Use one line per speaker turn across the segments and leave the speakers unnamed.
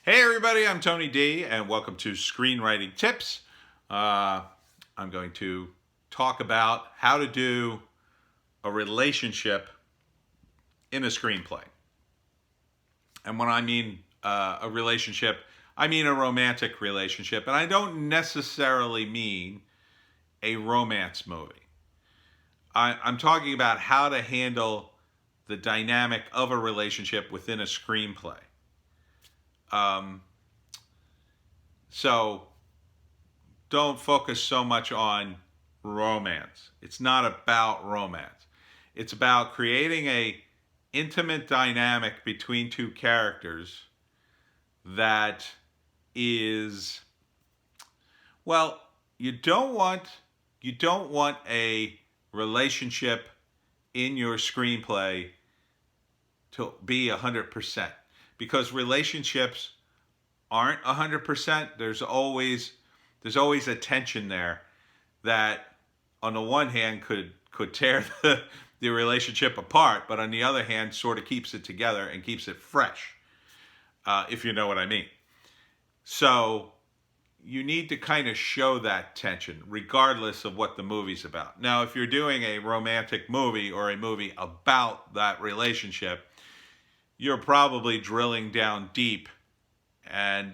Hey everybody, I'm Tony D, and welcome to Screenwriting Tips. I'm going to talk about how to do a relationship in a screenplay. And when I mean a relationship, I mean a romantic relationship, and I don't necessarily mean a romance movie. I'm talking about how to handle the dynamic of a relationship within a screenplay. Um, so don't focus so much on romance. It's not about romance. It's about creating a intimate dynamic between two characters that is, well, you don't want a relationship in your screenplay to be 100%, because relationships aren't 100%. There's always a tension there that on the one hand could tear the relationship apart, but on the other hand sort of keeps it together and keeps it fresh, if you know what I mean. So you need to kind of show that tension regardless of what the movie's about. Now, if you're doing a romantic movie or a movie about that relationship, you're probably drilling down deep and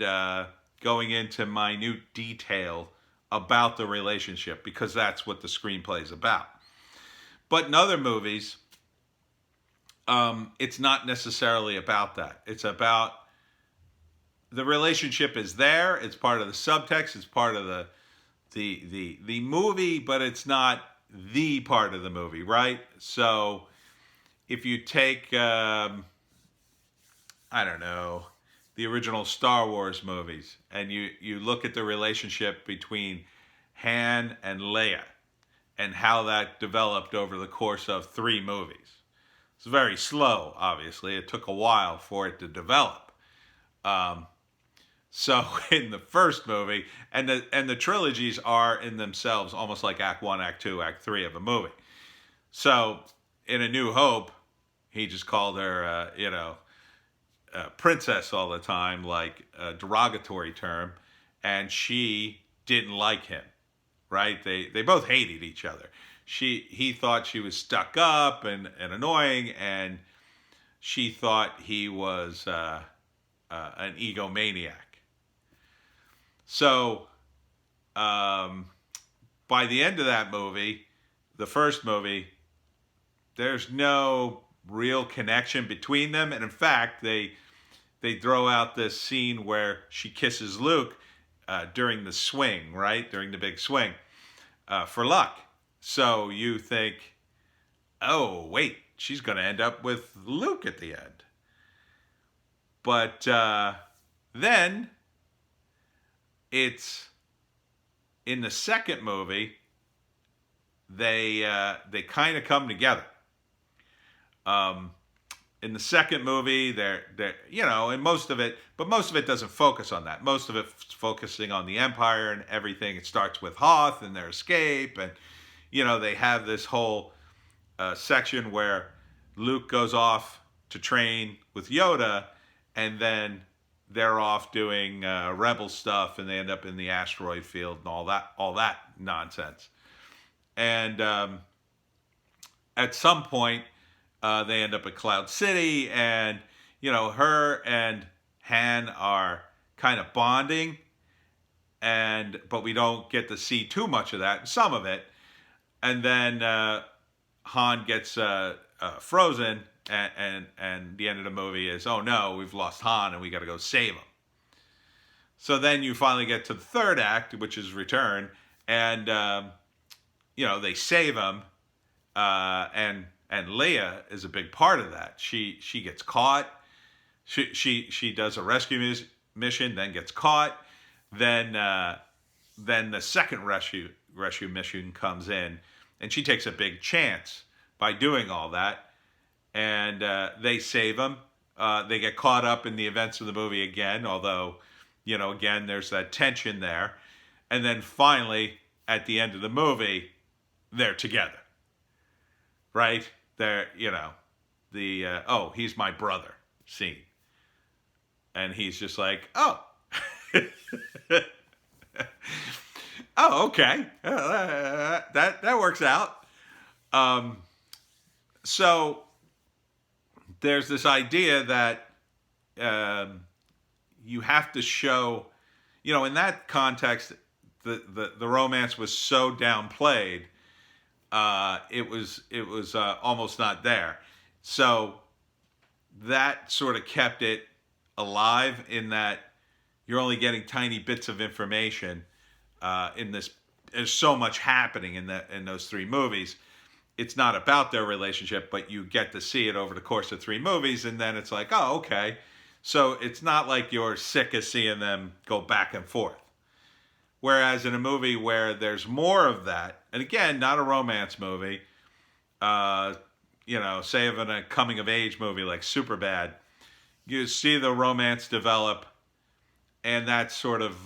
going into minute detail about the relationship, because that's what the screenplay is about. But in other movies, it's not necessarily about that. It's about the relationship is there. It's part of the subtext. It's part of the movie, but it's not the part of the movie, right? So if you take I don't know, the original Star Wars movies, and you look at the relationship between Han and Leia and how that developed over the course of 3 movies. It's very slow, obviously. It took a while for it to develop. Um, so in the first movie, and the trilogies are in themselves almost like Act 1, Act 2, Act 3 of a movie. So in A New Hope, he just called her, princess all the time, like a derogatory term, and she didn't like him. Right? They both hated each other. He thought she was stuck up and annoying, and she thought he was an egomaniac. So by the end of that movie, the first movie, there's no real connection between them, and in fact, they throw out this scene where she kisses Luke during the swing, right? During the big swing, for luck. So you think, oh, wait, she's going to end up with Luke at the end. But then it's in the second movie, they kind of come together. In the second movie, they're and most of it doesn't focus on that. Most of it's focusing on the Empire and everything. It starts with Hoth and their escape, and they have this whole section where Luke goes off to train with Yoda, and then they're off doing rebel stuff, and they end up in the asteroid field and all that nonsense. And at some point, they end up at Cloud City, and her and Han are kind of bonding, but we don't get to see too much of that. Some of it, and then Han gets frozen, and the end of the movie is, oh no, we've lost Han, and we got to go save him. So then you finally get to the third act, which is Return, and they save him, and Leia is a big part of that. She gets caught. She does a rescue mission, then gets caught. Then the second rescue mission comes in, and she takes a big chance by doing all that. And they save him. They get caught up in the events of the movie again, although, again, there's that tension there. And then finally, at the end of the movie, they're together. Right? They're, the, oh, he's my brother scene. And he's just like, oh. Oh, okay. That works out. Um, so there's this idea that um, you have to show, in that context, the romance was so downplayed, it was almost not there. So that sort of kept it alive in that you're only getting tiny bits of information in this. There's so much happening in those three movies. It's not about their relationship, but you get to see it over the course of three movies, and then it's like, oh, okay. So it's not like you're sick of seeing them go back and forth. Whereas in a movie where there's more of that, and again, not a romance movie, say in a coming of age movie like Superbad, you see the romance develop, and that's sort of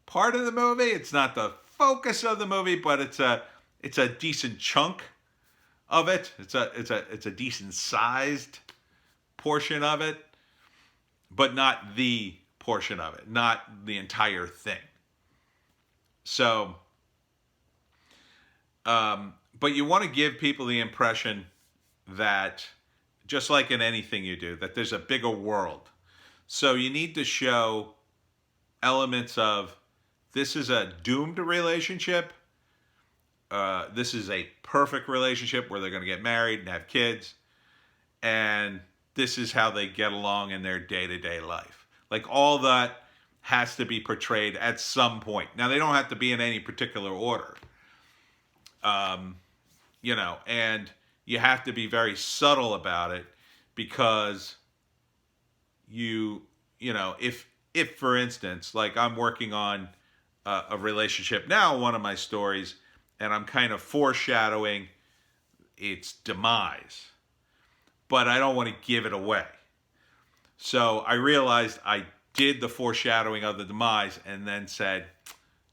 part of the movie. It's not the focus of the movie, but it's a decent chunk of it. It's a decent sized portion of it, but not the portion of it, not the entire thing. So, but you want to give people the impression that, just like in anything you do, that there's a bigger world. So you need to show elements of, this is a doomed relationship. This is a perfect relationship where they're going to get married and have kids. And this is how they get along in their day-to-day life. Like, all that has to be portrayed at some point. Now, they don't have to be in any particular order. And you have to be very subtle about it, because if for instance, like, I'm working on a relationship now, one of my stories, and I'm kind of foreshadowing its demise, but I don't want to give it away. So I realized I did the foreshadowing of the demise, and then said,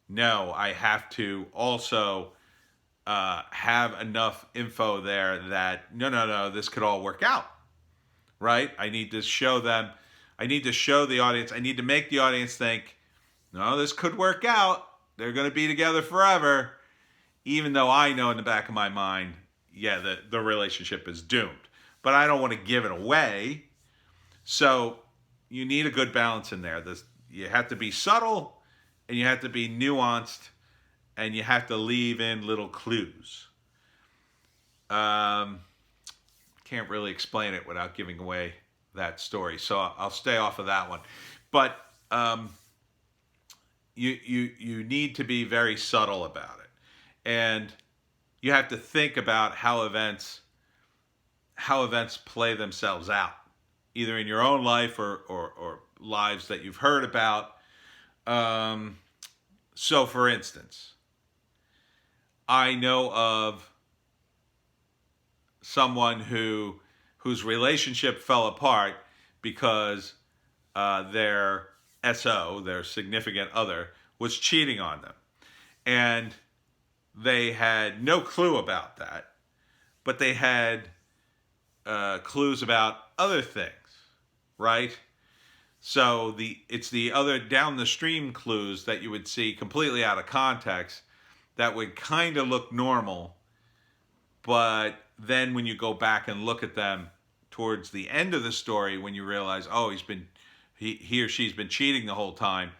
no, I have to also have enough info there that no, this could all work out, right? I need to show them. I need to show the audience. I need to make the audience think, no, this could work out. They're going to be together forever, even though I know in the back of my mind, yeah, the relationship is doomed. But I don't want to give it away. So you need a good balance in there. You have to be subtle, and you have to be nuanced, and you have to leave in little clues. Can't really explain it without giving away that story, so I'll stay off of that one. But you need to be very subtle about it, and you have to think about how events play themselves out, either in your own life or lives that you've heard about. So, for instance, I know of someone whose relationship fell apart because their SO, their significant other, was cheating on them. And they had no clue about that, but they had clues about other things, right? So it's the other down the stream clues that you would see completely out of context that would kind of look normal, but then when you go back and look at them towards the end of the story, when you realize, oh, he or she's been cheating the whole time,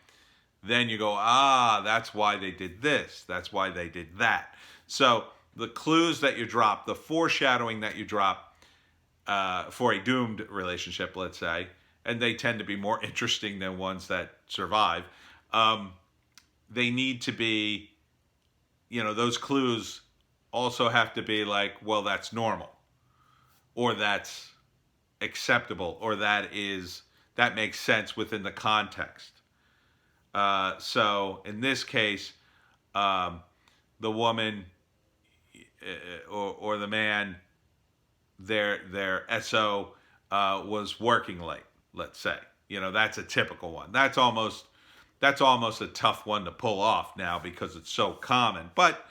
then you go, that's why they did this. That's why they did that. So the clues that you drop, the foreshadowing that you drop for a doomed relationship, let's say, and they tend to be more interesting than ones that survive, they need to be, those clues also have to be like, well, that's normal, or that's acceptable, or that makes sense within the context. So in this case, the woman or the man, their SO was working late, let's say. That's a typical one. That's almost a tough one to pull off now because it's so common. But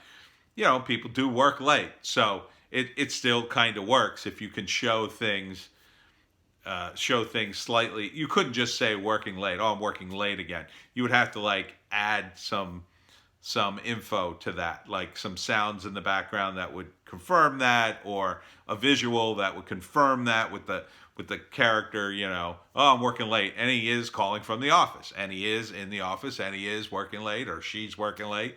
people do work late, so it still kind of works if you can show things show things slightly. You couldn't just say working late. Oh, I'm working late again. You would have to like add some info to that, like some sounds in the background that would confirm that, or a visual that would confirm that with the character, oh, I'm working late, and he is calling from the office, and he is in the office, and he is working late, or she's working late.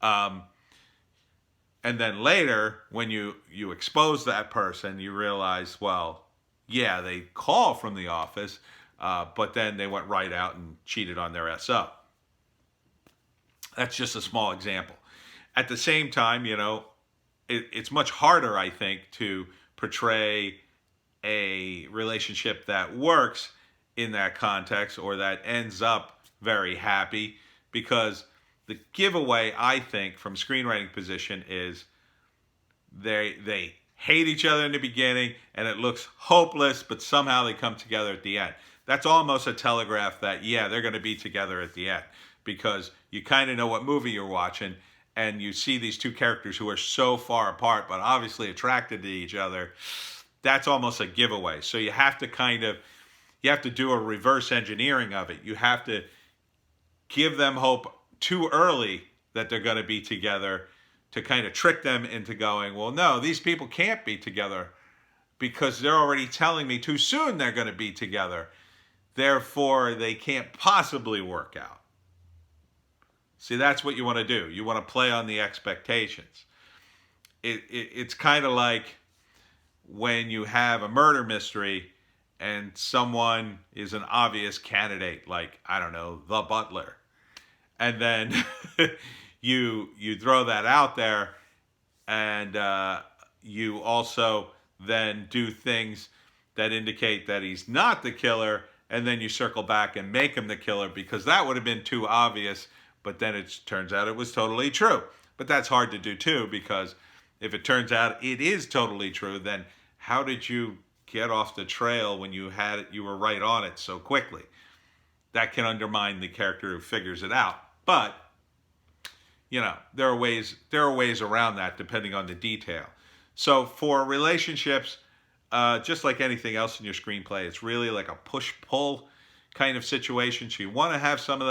And then later, when you expose that person, you realize, well, yeah, they call from the office, but then they went right out and cheated on their SO. That's just a small example. At the same time, it's much harder, I think, to portray a relationship that works in that context, or that ends up very happy, because the giveaway, I think, from screenwriting position is they hate each other in the beginning and it looks hopeless, but somehow they come together at the end. That's almost a telegraph that, yeah, they're going to be together at the end, because you kind of know what movie you're watching, and you see these two characters who are so far apart but obviously attracted to each other. That's almost a giveaway. So you have to do a reverse engineering of it. You have to give them hope too early that they're going to be together, to kind of trick them into going, well, no, these people can't be together because they're already telling me too soon they're going to be together. Therefore, they can't possibly work out. See, that's what you want to do. You want to play on the expectations. It's kind of like when you have a murder mystery and someone is an obvious candidate, like, I don't know, the butler. And then you throw that out there, and you also then do things that indicate that he's not the killer, and then you circle back and make him the killer, because that would have been too obvious, but then it turns out it was totally true. But that's hard to do too, because if it turns out it is totally true, then how did you get off the trail when you were right on it so quickly? That can undermine the character who figures it out. But there are ways around that depending on the detail. So for relationships, just like anything else in your screenplay, it's really like a push-pull kind of situation. So you want to have some of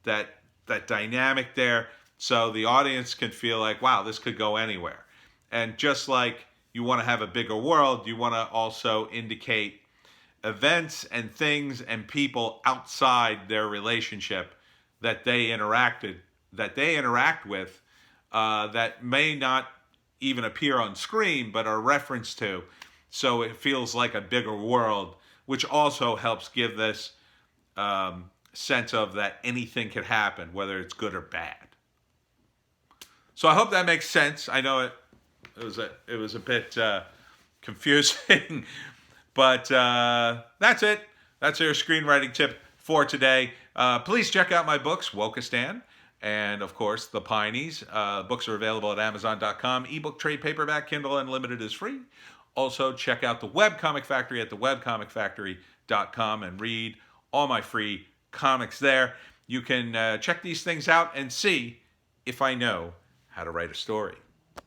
that dynamic there, so the audience can feel like, wow, this could go anywhere. And just like you want to have a bigger world, you want to also indicate events and things and people outside their relationship that they interact with, that may not even appear on screen but are referenced to, so it feels like a bigger world, which also helps give this sense of that anything could happen, whether it's good or bad. So I hope that makes sense. I know it was a bit confusing, but that's it. That's our screenwriting tip for today. Please check out my books, Wokistan, and of course The Pineys. Books are available at Amazon.com. Ebook, trade paperback, Kindle Unlimited is free. Also, check out the Webcomic Factory at thewebcomicfactory.com and read all my free comics there. You can check these things out and see if I know how to write a story.